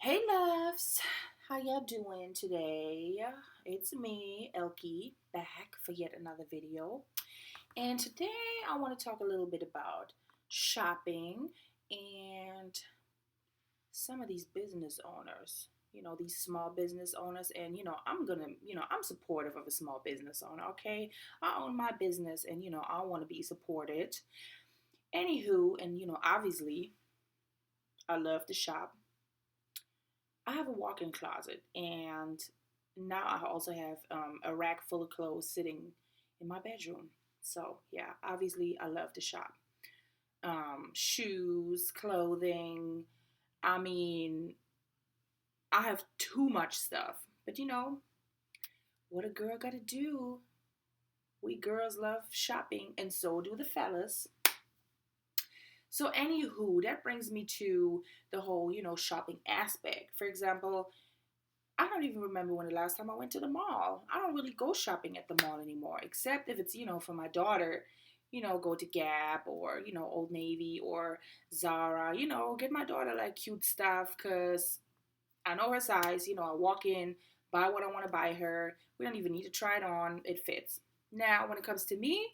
Hey loves, how y'all doing today? It's me, Elke, back for yet another video. And today I want to talk a little bit about shopping and some of these business owners. These small business owners, and I'm supportive of a small business owner, okay? I own my business and I want to be supported. Anywho, and obviously I love to shop. I have a walk-in closet, and now I also have a rack full of clothes sitting in my bedroom. So yeah, obviously I love to shop. Shoes, clothing. I mean, I have too much stuff, but what a girl gotta do. We girls love shopping, and so do the fellas. So, anywho, that brings me to the whole, shopping aspect. For example, I don't even remember when the last time I went to the mall. I don't really go shopping at the mall anymore, except if it's, for my daughter, go to Gap or, Old Navy or Zara, get my daughter like cute stuff because I know her size. I walk in, buy what I want to buy her. We don't even need to try it on. It fits. Now, when it comes to me,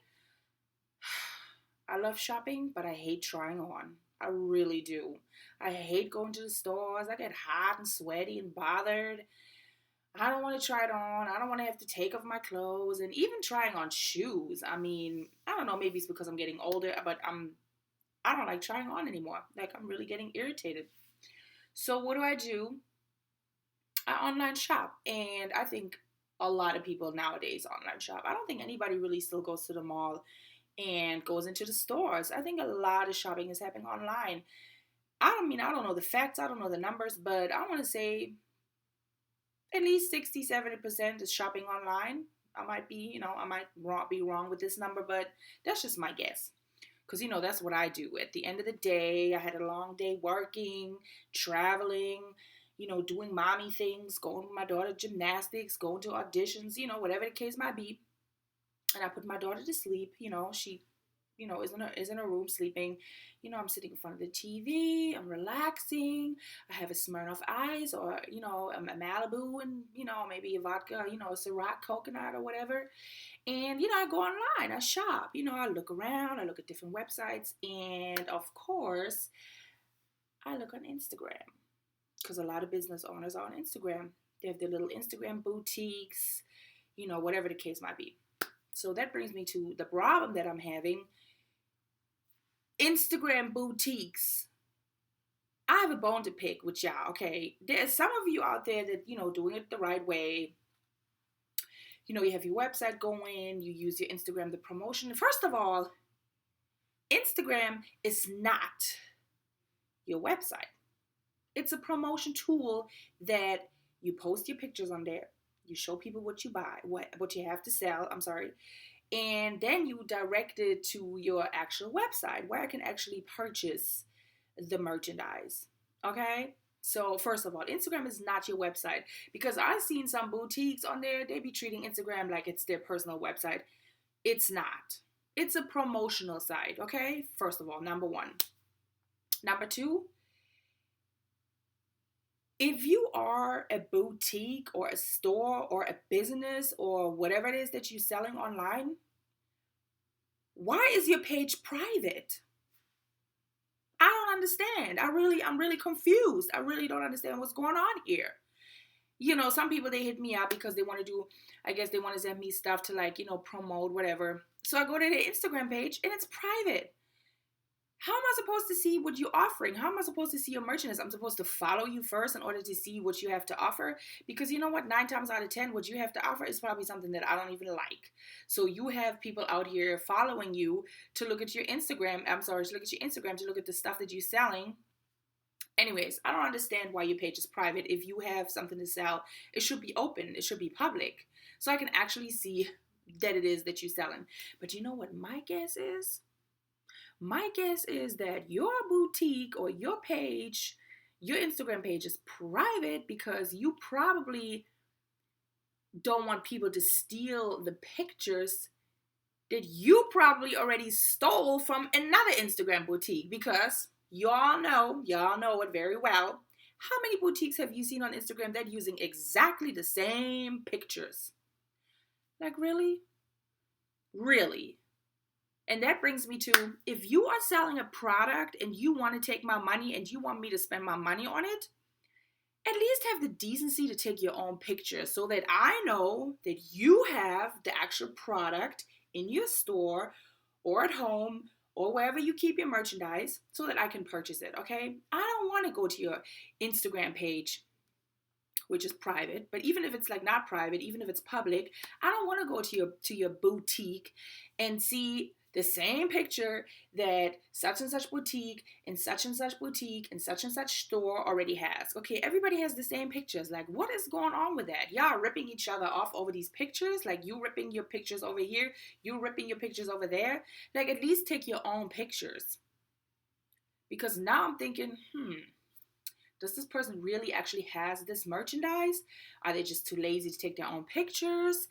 I love shopping, but I hate trying on. I really do. I hate going to the stores. I get hot and sweaty and bothered. I don't want to try it on. I don't want to have to take off my clothes and even trying on shoes. I mean, I don't know, maybe it's because I'm getting older, but I don't like trying on anymore. Like I'm really getting irritated. So what do? I online shop, and I think a lot of people nowadays online shop. I don't think anybody really still goes to the mall and goes into the stores. I think a lot of shopping is happening online. I don't know the facts, I don't know the numbers, but I want to say at least 60-70% is shopping online. I might be, be wrong with this number, but that's just my guess. Because, that's what I do. At the end of the day, I had a long day working, traveling, doing mommy things, going with my daughter to gymnastics, going to auditions, whatever the case might be. And I put my daughter to sleep. She is in her room sleeping. I'm sitting in front of the TV. I'm relaxing. I have a Smirnoff Ice or, a Malibu and, maybe a vodka, a Ciroc coconut or whatever. And, I go online. I shop. I look around. I look at different websites. And, of course, I look on Instagram because a lot of business owners are on Instagram. They have their little Instagram boutiques, whatever the case might be. So that brings me to the problem that I'm having. Instagram boutiques. I have a bone to pick with y'all, okay? There's some of you out there that, doing it the right way. You have your website going, you use your Instagram, the promotion. First of all, Instagram is not your website. It's a promotion tool that you post your pictures on there. You show people what you buy, what you have to sell, and then you direct it to your actual website where I can actually purchase the merchandise, okay? So first of all, Instagram is not your website because I've seen some boutiques on there, they be treating Instagram like it's their personal website. It's not. It's a promotional site, okay? First of all, number one. Number two, if you are a boutique or a store or a business or whatever it is that you're selling online, why is your page private? I don't understand. I'm really confused. I really don't understand what's going on here. Some people, they hit me up because they want to do, I guess they want to send me stuff to promote whatever. So I go to their Instagram page and it's private. How am I supposed to see what you're offering? How am I supposed to see your merchandise? I'm supposed to follow you first in order to see what you have to offer? Because you know what? 9 times out of 10, what you have to offer is probably something that I don't even like. So you have people out here following you to look at your Instagram. To look at your Instagram, to look at the stuff that you're selling. Anyways, I don't understand why your page is private. If you have something to sell, it should be open. It should be public. So I can actually see that it is that you're selling. But you know what my guess is? My guess is that your boutique or your page, your Instagram page is private because you probably don't want people to steal the pictures that you probably already stole from another Instagram boutique because y'all know it very well How many boutiques have you seen on Instagram that are using exactly the same pictures? Like, really? Really? And that brings me to, if you are selling a product and you want to take my money and you want me to spend my money on it, at least have the decency to take your own picture so that I know that you have the actual product in your store or at home or wherever you keep your merchandise so that I can purchase it, okay? I don't want to go to your Instagram page, which is private, but even if it's like not private, even if it's public, I don't want to go to your boutique and see the same picture that such and such boutique and such boutique and such store already has. Okay, everybody has the same pictures. Like, what is going on with that? Y'all ripping each other off over these pictures? Like, you ripping your pictures over here, you ripping your pictures over there? Like, at least take your own pictures. Because now I'm thinking, does this person really actually has this merchandise? Are they just too lazy to take their own pictures?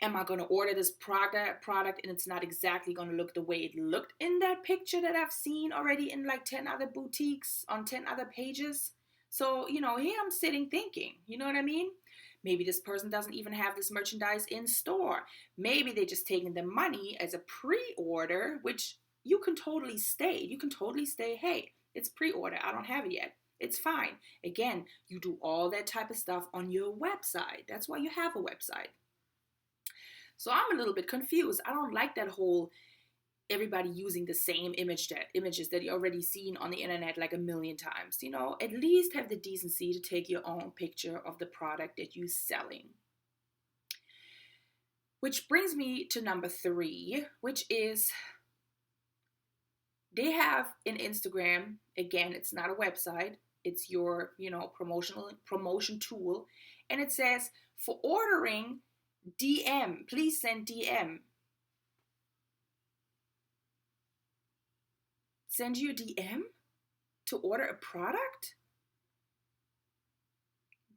Am I going to order this product and it's not exactly going to look the way it looked in that picture that I've seen already in like 10 other boutiques on 10 other pages? So, here I'm sitting thinking, you know what I mean? Maybe this person doesn't even have this merchandise in store. Maybe they're just taking the money as a pre-order, which you can totally stay. You can totally stay, hey, it's pre-order. I don't have it yet. It's fine. Again, you do all that type of stuff on your website. That's why you have a website. So I'm a little bit confused. I don't like that whole everybody using the same images that you already seen on the internet like a million times. At least have the decency to take your own picture of the product that you're selling. Which brings me to number 3, which is they have an Instagram. Again, it's not a website. It's your, promotion tool. And it says, for ordering, DM, please send DM. Send you a DM to order a product?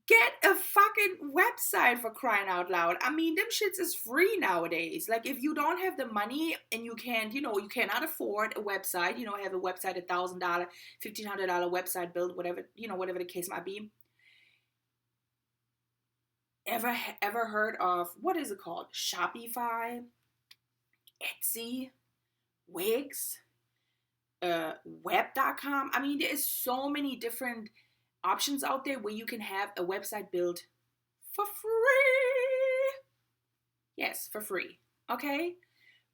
Get a fucking website, for crying out loud. I mean, them shits is free nowadays. Like, if you don't have the money and you can't, you cannot afford a website, have a website, $1,000, $1,500 website build, whatever the case might be. Ever heard of, what is it called? Shopify, Etsy, Wix, web.com. I mean, there's so many different options out there where you can have a website built for free. Yes, for free. Okay?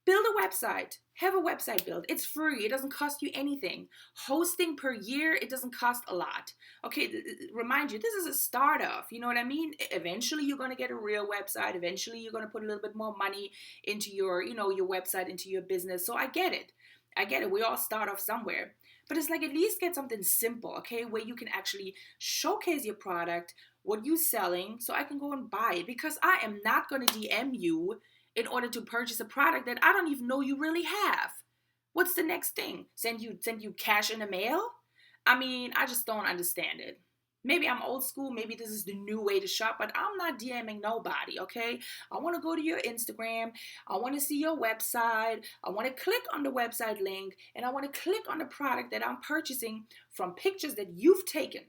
Build a website. Have a website built. It's free. It doesn't cost you anything. Hosting per year, it doesn't cost a lot. Okay, remind you, this is a startup. You know what I mean? Eventually, you're going to get a real website. Eventually, you're going to put a little bit more money into your, your website, into your business. So I get it. We all start off somewhere. But it's like, at least get something simple, okay, where you can actually showcase your product, what you're selling, so I can go and buy it. Because I am not going to DM you in order to purchase a product that I don't even know you really have. What's the next thing? Send you cash in the mail? I mean, I just don't understand it. Maybe I'm old school. Maybe this is the new way to shop, but I'm not DMing nobody, okay? I want to go to your Instagram. I want to see your website. I want to click on the website link, and I want to click on the product that I'm purchasing from pictures that you've taken.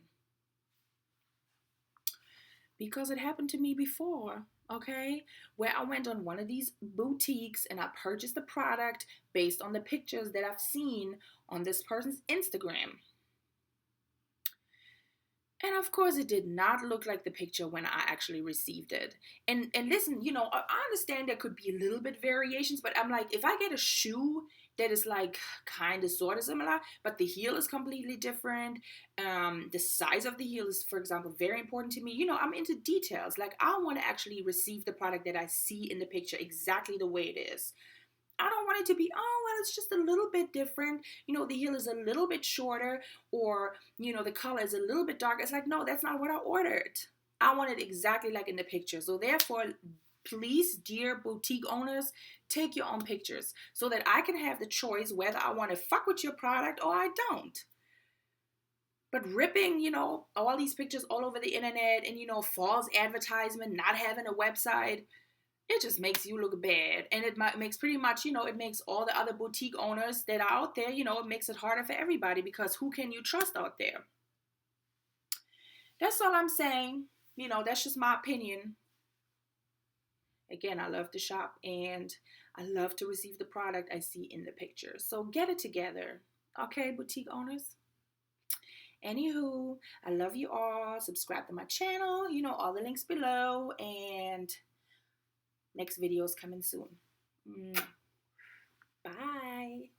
Because it happened to me before, okay? Where I went on one of these boutiques and I purchased a product based on the pictures that I've seen on this person's Instagram. And of course, it did not look like the picture when I actually received it. And listen, I understand there could be a little bit variations, but I'm like, if I get a shoe that is like kind of sort of similar, but the heel is completely different, the size of the heel is, for example, very important to me. I'm into details. Like, I want to actually receive the product that I see in the picture exactly the way it is. I don't want it to be, it's just a little bit different. The heel is a little bit shorter, or, the color is a little bit darker. It's like, no, that's not what I ordered. I want it exactly like in the picture. So therefore, please, dear boutique owners, take your own pictures so that I can have the choice whether I want to fuck with your product or I don't. But ripping, all these pictures all over the internet and, false advertisement, not having a website, it just makes you look bad. And it makes pretty much, it makes all the other boutique owners that are out there, it makes it harder for everybody, because who can you trust out there? That's all I'm saying. You know, that's just my opinion. Again, I love to shop and I love to receive the product I see in the pictures. So get it together. Okay, boutique owners? Anywho, I love you all. Subscribe to my channel. You know, all the links below. And next video is coming soon. Bye.